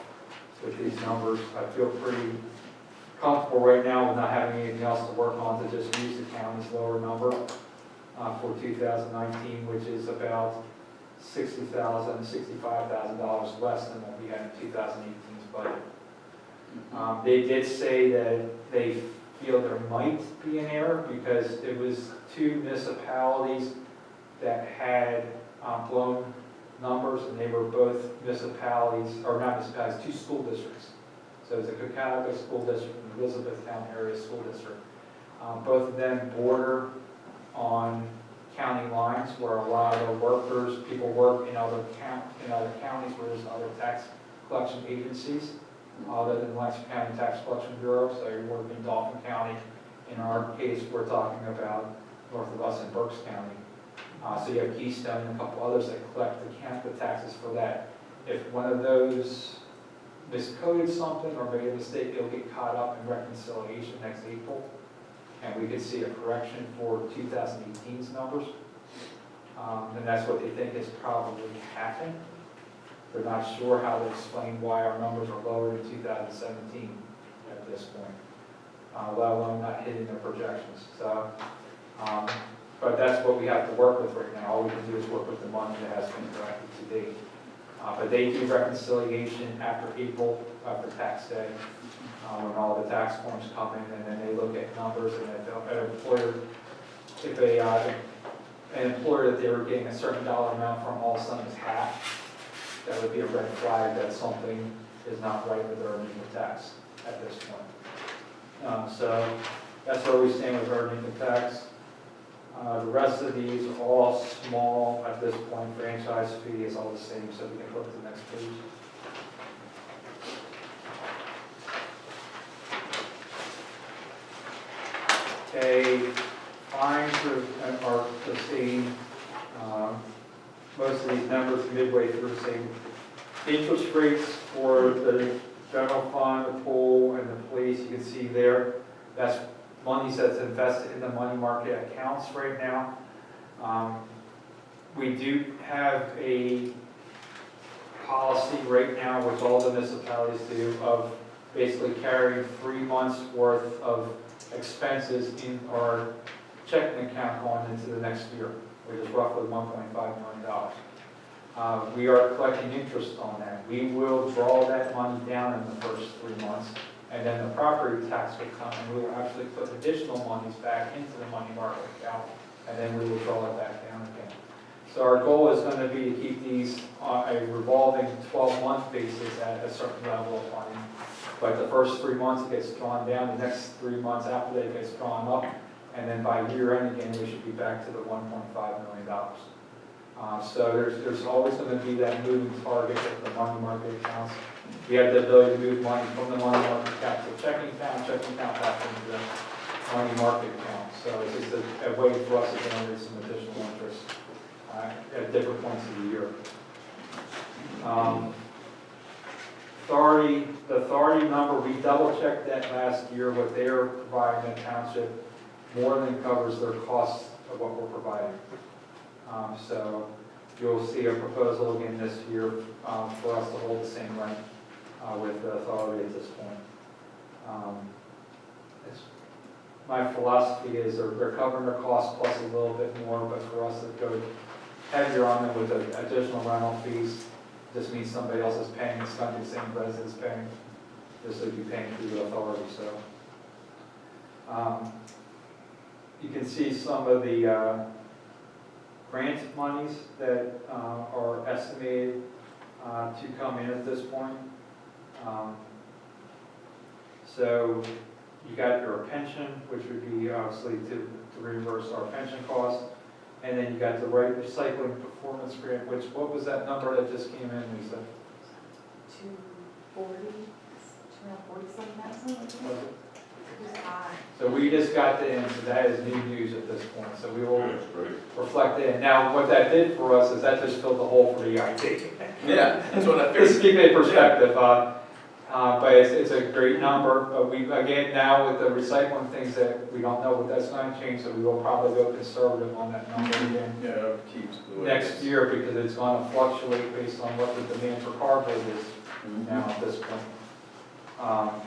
with these numbers. I feel pretty comfortable right now with not having anything else to work on to just use the county's lower number for 2019, which is about $60,000, $65,000 less than what we had in 2018's budget. They did say that they feel there might be an error because it was 2 municipalities that had blown numbers, and they were both municipalities, or not municipalities, 2 school districts. So it's a Cocalico School District and Elizabethtown Area School District. Both of them border on county lines where a lot of the workers, people work in other counties where there's other tax collection agencies other than Lancaster County Tax Collection Bureau. So you work in Dauphin County. In our case, we're talking about north of us in Berks County. So you have Keystone and a couple others that collect the taxes for that. If one of those miscoded something or made a mistake, it'll get caught up in reconciliation next April. And we could see a correction for 2018's numbers. And that's what they think is probably happening. They're not sure how to explain why our numbers are lower in 2017 at this point, let alone not hitting their projections. So, but that's what we have to work with right now. All we can do is work with the money that has been collected to date. But they do reconciliation after April, after tax day, when all the tax forms come in, and then they look at numbers, and if an employer that they were getting a certain dollar amount from all of a sudden is half, that would be a red flag that something is not right with earning the tax at this point. So that's where we stand with earning the tax. The rest of these are all small at this point. Franchise fee is all the same, so we can flip to the next page. Okay, fines are the same. Most of these numbers midway through the same. Interest rates for the general fund, the pool, and the police, you can see there, that's money that's invested in the money market accounts right now. We do have a policy right now, which all the municipalities do, of basically carrying 3 months worth of expenses in our checking account going into the next year, which is roughly $1.5 million. We are collecting interest on that. We will draw that money down in the first 3 months, and then the property tax will come, and we will actually put additional monies back into the money market account, and then we will draw it back down again. So our goal is going to be to keep these on a revolving 12-month basis at a certain level of funding. But the first 3 months it gets drawn down, the next 3 months after that it gets drawn up, and then by year end again we should be back to the $1.5 million. So there's always going to be that moving target of the money market accounts. We have the ability to move money from the money market account to the checking account back into the money market account. So it's just a way for us to generate some additional interest at different points of the year. The authority number, we double checked that last year, what they're providing the township more than covers their costs of what we're providing. So you'll see a proposal again this year for us to hold the same rate with the authority at this point. My philosophy is they're covering their costs plus a little bit more, but for us to go heavier on them with the additional rental fees, just means somebody else is paying, it's not the same residents paying, just like you're paying through the authority, so. You can see some of the grant monies that are estimated to come in at this point. So you got your pension, which would be obviously to reimburse our pension costs. And then you got the recycling performance grant, which, what was that number that just came in, Lisa? 240,000. Was it? It was high. So we just got that in, so that is new news at this point, so we will That's great. reflect it. Now, what that did for us is that just filled the hole for the EIT. Yeah, that's what I Just figured. keep it in perspective, but it's a great number, but we, again, now with the recycling things that we don't know what that's gonna change, so we will probably go conservative on that number again Yeah, it keeps the way it next is. year, because it's gonna fluctuate based on what the demand for cardboard is now at this point.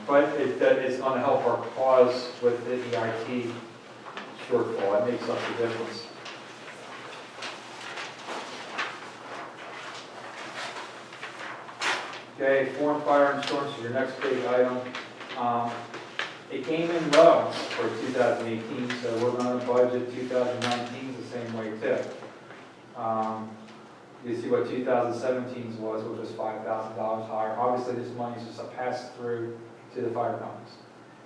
But it's gonna help our cause with the EIT shortfall, it makes up the difference. Okay, foreign fire insurance is your next big item. It came in low for 2018, so we're gonna budget 2019 the same way too. You see what 2017's was, which was $5,000 higher. Obviously, this money is just a pass-through to the fire companies.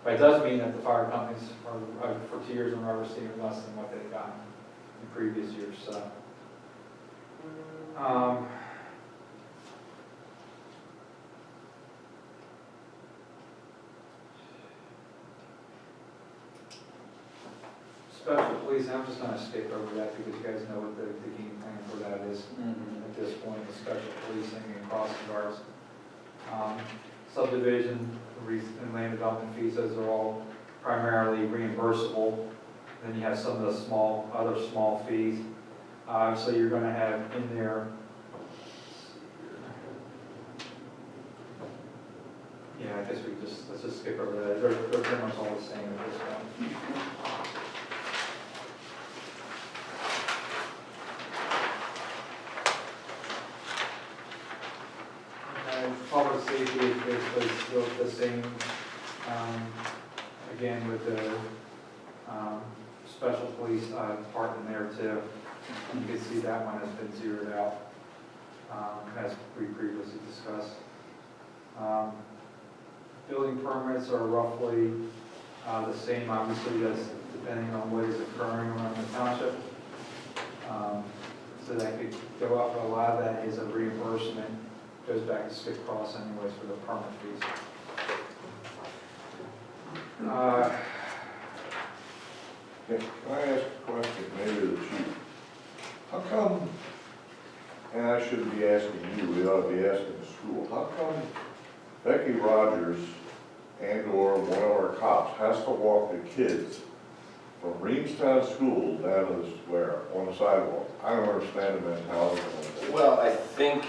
But it does mean that the fire companies are, for 2 years, are receiving less than what they've gotten in previous years, so. Special police, I'm just gonna skip over that because you guys know what the game plan for that is at this point, the special policing and crossing guards. Subdivision, and land development fees, those are all primarily reimbursable. Then you have some of the other small fees. So you're gonna have in there, yeah, I guess let's just skip over that. They're pretty much all the same at this point. Public safety is basically still the same, again with the special police part in there too. You can see that one has been zeroed out, as we previously discussed. Building permits are roughly the same, obviously, that's depending on what is occurring around the township. So that could go up, but a lot of that is a reimbursement. Goes back to Skip Cross anyways for the permit fees. Can I ask a question, maybe to the chief? How come, and I shouldn't be asking you, we ought to be asking the school, how come Becky Rogers and/or one of our cops has to walk the kids from Reamstown School down to the square on the sidewalk? I don't understand the mentality of it. Well, I think,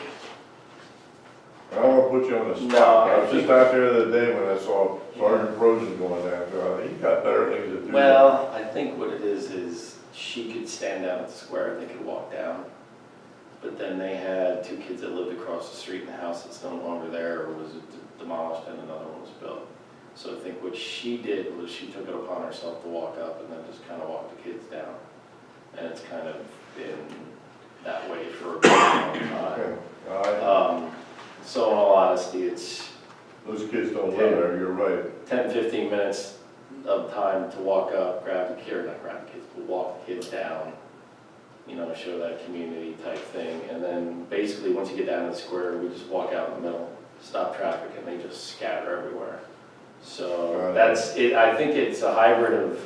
I don't want to put you on the No, spot. I I was just think- out there the other day when I saw Sergeant Rosen going down there. He got better things to do. Well, I think what it is she could stand down at the square and they could walk down. But then they had two kids that lived across the street in the house that's no longer there, or was demolished and another one was built. So I think what she did was she took it upon herself to walk up and then just kind of walk the kids down. And it's kind of been that way for a very long Okay. time. So in all honesty, it's Those kids don't live there, you're right. 10, 15 minutes of time to walk up, grab the kid, not grab the kids, but walk the kids down, you know, show that community type thing. And then basically, once you get down to the square, we just walk out in the middle, stop traffic, and they just scatter everywhere. So that's it. I think it's a hybrid of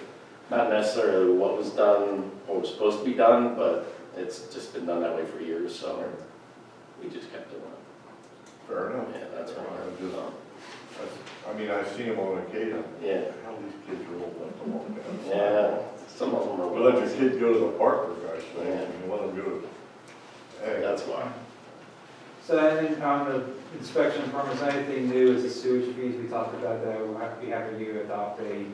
not necessarily what was done, what was supposed to be done, but It's just been done that way for years, so we just kept doing it. Fair enough. Yeah, that's Fair right. enough. I mean, I see them on occasion. Yeah, How these kids are old enough to walk down. yeah, some of them are. But let your kids go to the park, for Christ's sake, Yeah. you let them go to, hey. That's why. So then on the inspection permits, anything new is the sewage fees. We talked about that. We'll have to be having you adopt a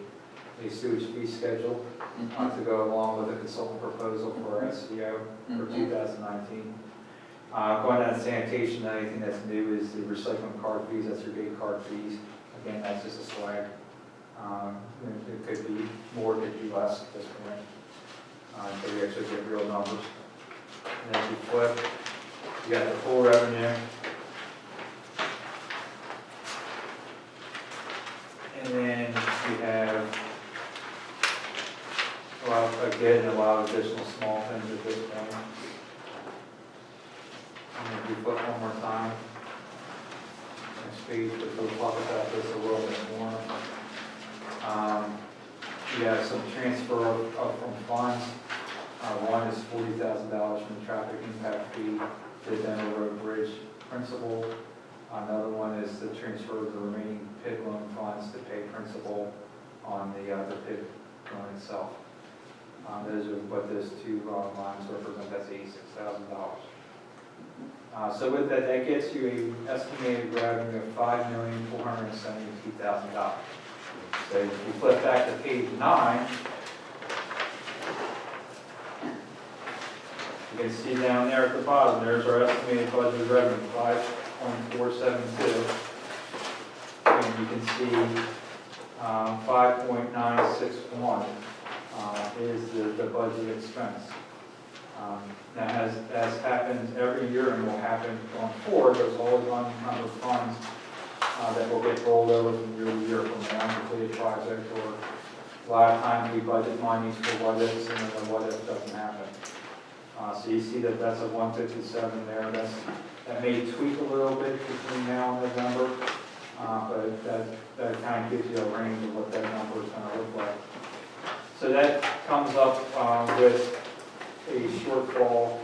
sewage fee schedule to go along with the consultant proposal for SEO for 2019. Going down to sanitation, anything that's new is the recycling card fees. That's your gate card fees. Again, that's just a swag. It could be more, it could be less at this point. So we actually get real numbers. And then you flip, you got the full revenue. And then you have a lot of additional small things at this point. And if you flip one more time, next page, we'll talk about this a little bit more. You have some transfer from funds. One is $40,000 from the traffic impact fee to the Denver Road Bridge principal. Another one is the transfer of the remaining PID loan funds to pay principal on the PID loan itself. Those are what those two lines represent. That's $86,000. So with that, that gets you an estimated revenue of $5,472,000. So if you flip back to page 9, you can see down there at the bottom, there's our estimated budget revenue, 5.472. And you can see 5.961 is the budget expense. Now, as happens every year and will happen going forward, there's always unencumbered funds that will get rolled over from year to year from an uncompleted project, or a lot of times we budget monies for what ifs and then the what if doesn't happen. So you see that that's a 157 there. That may tweak a little bit between now and November, but that kind of gives you a range of what that number is going to look like. So that comes up with a shortfall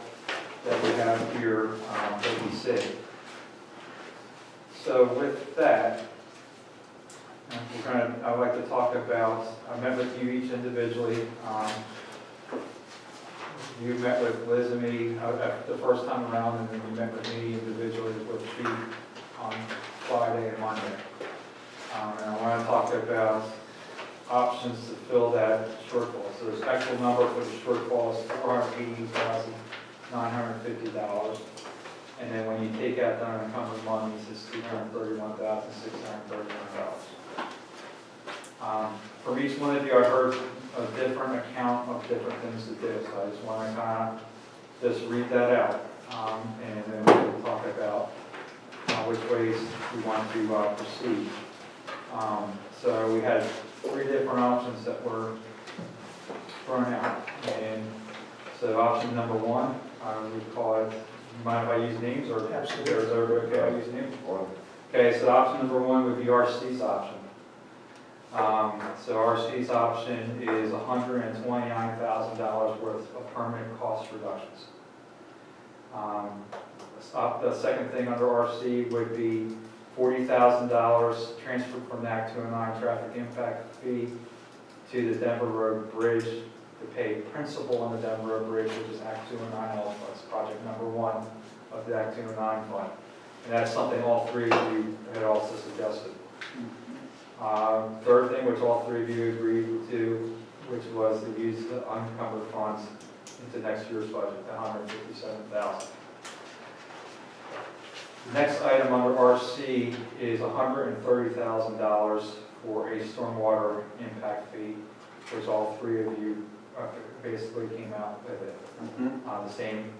that we have here that we see. So with that, I'd like to talk about, I met with you each individually. You met with Liz and me the first time around, and then you met with me individually with Chief on Friday and Monday. And I want to talk about options to fill that shortfall. So the actual number for the shortfall is $480,950. And then when you take out the unencumbered monies, it's $231,631. From each one of you, I heard a different account of different things to do. So I just want to kind of just read that out. And then we'll talk about which ways we want to proceed. So we had 3 different options that were thrown out. And so option number 1, we call it, mind if I use names, or Absolutely. is everybody okay I use names? Well, Okay, so option number 1 would be RC's option. So RC's option is $129,000 worth of permanent cost reductions. The second thing under RC would be $40,000 transferred from the Act 209 traffic impact fee to the Denver Road Bridge to pay principal on the Denver Road Bridge, which is Act 209 also. That's project number 1 of the Act 209 fund. And that's something all 3 of you had also suggested. Third thing, which all 3 of you agreed to, which was to use the unencumbered funds into next year's budget, the $157,000. The next item under RC is $130,000 for a stormwater impact fee, which all 3 of you basically came out with it. The same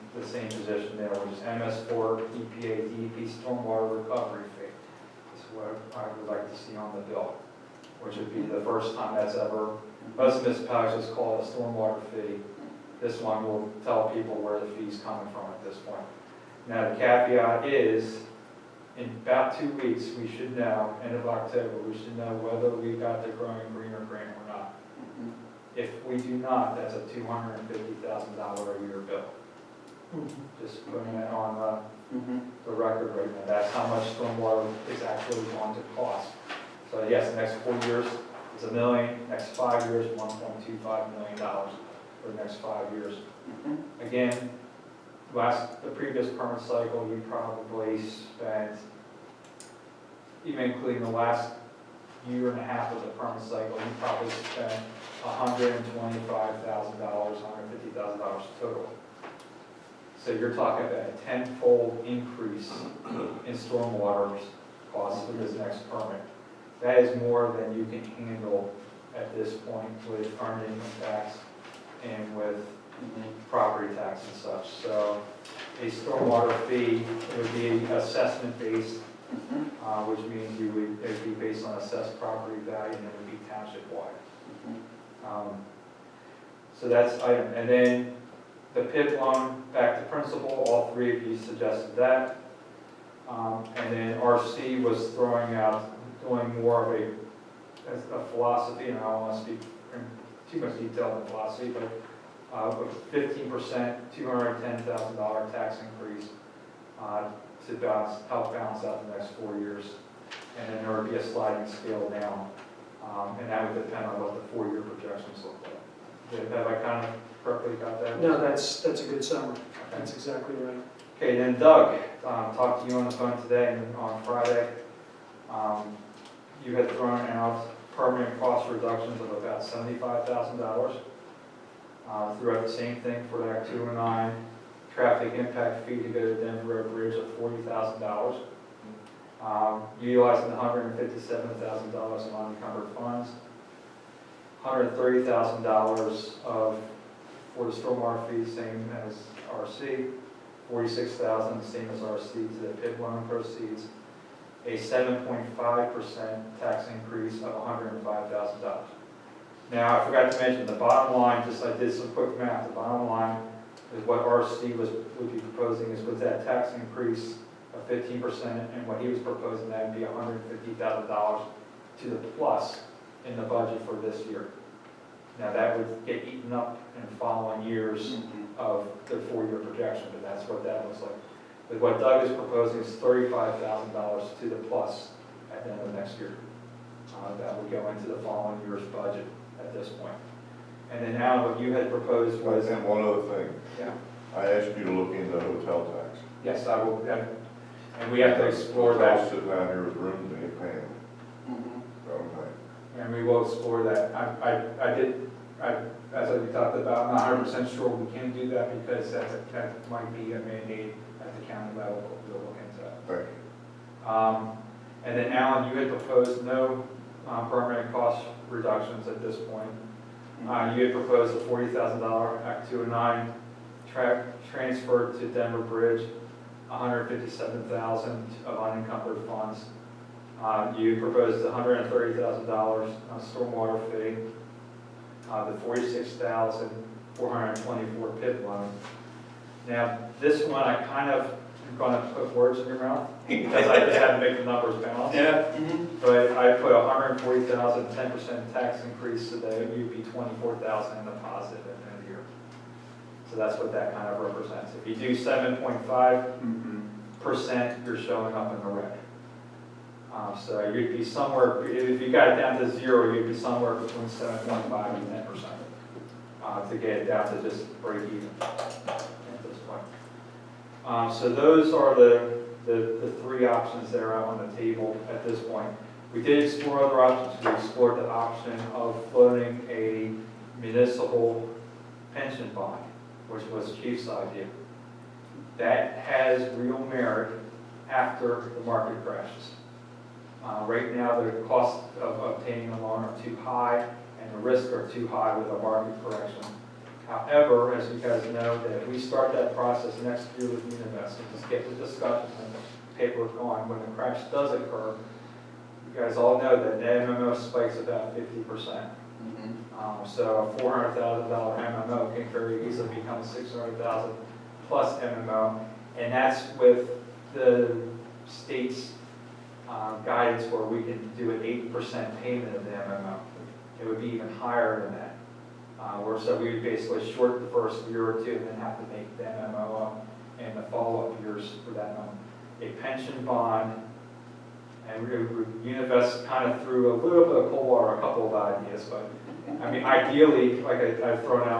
position there, which is MS4 EPA DEP stormwater recovery fee. This is what I would like to see on the bill, which would be the first time that's ever, most municipalities just call it a stormwater fee. This one will tell people where the fee's coming from at this point. Now, the caveat is, in about 2 weeks, we should know, end of October, we should know whether we got the Growing Greener grant or not. If we do not, that's a $250,000 a year bill. Just putting it on the record right now. That's how much stormwater is actually going to cost. So yes, the next 4 years is $1 million, next 5 years, $1.25 million for the next 5 years. Again, the previous permit cycle, you probably spent, even including the last year and a half of the permit cycle, you probably spent $125,000, $150,000 total. So you're talking about a tenfold increase in stormwater costs for this next permit. That is more than you can handle at this point with earned income tax and with property tax and such. So a stormwater fee would be assessment-based, which means it would be based on assessed property value and it would be township-wide. So that's item. And then the PIP loan back to principal, all three of you suggested that. And then RC was throwing out, doing more of a philosophy, and I don't want to speak in too much detail on the philosophy, but a 15%, $210,000 tax increase to help balance out the next 4 years. And then there would be a sliding scale down, and that would depend on what the 4-year projections look like. Have I kind of correctly got that? No, that's a good summary. That's exactly right. Okay, then Doug, talked to you on the phone today and on Friday. You had thrown out permanent cost reductions of about $75,000. Threw out the same thing for Act 209, traffic impact fee to go to Denver Road Bridge of $40,000. Utilizing $157,000 of unencumbered funds. $130,000 for the stormwater fee, same as RC. $46,000, same as RC, to the PIP loan proceeds. A 7.5% tax increase of $105,000. Now, I forgot to mention, the bottom line, just I did some quick math, the bottom line is what RC would be proposing is with that tax increase of 15%, and what he was proposing, that would be $150,000 to the plus in the budget for this year. Now, that would get eaten up in the following years of the 4-year projection, but that's what that looks like. But what Doug is proposing is $35,000 to the plus at the end of next year. That would go into the following year's budget at this point. And then now what you had proposed was... And one other thing, Yeah. I asked you to look into hotel tax. Yes, I will, and we have to explore that. Hotels sitting out here with rooms and you're paying. Okay. And we will explore that. As we talked about, I'm not 100% sure we can do that because that might be a mandate at the county level. We'll look into that. Thank you. And then Alan, you had proposed no permanent cost reductions at this point. You had proposed a $40,000 Act 209 transfer to Denver Bridge, $157,000 of unencumbered funds. You proposed $130,000 on stormwater fee, the $46,424 PIP loan. Now, this one I kind of am going to put words in your mouth because I just had to make the numbers balance. Yeah. But I put $140,000, 10% tax increase, so that you'd be $24,000 in the positive at the end of the year. So that's what that kind of represents. If you do 7.5%, you're showing up in the red. So you'd be somewhere, if you got it down to 0, you'd be somewhere between 7.5 and 10% to get it down to just break even at this point. So those are the 3 options that are out on the table at this point. We did explore other options. We explored the option of floating a municipal pension bond, which was Chief's idea. That has real merit after the market crashes. Right now, the cost of obtaining a loan are too high, and the risks are too high with a market correction. However, as you guys know, that if we start that process next year with Uninvest and just get the discussions and the paperwork going, when the crash does occur, you guys all know that the MMO spikes about 50%. So a $400,000 MMO can very easily become $600,000 plus MMO, and that's with the state's guidance where we can do an 80% payment of the MMO. It would be even higher than that. So we would basically short the first year or two and then have to make the MMO in the follow-up years for that. A pension bond, and Univest kind of threw a little bit of cold water, a couple of ideas, but I mean, ideally, like I've thrown out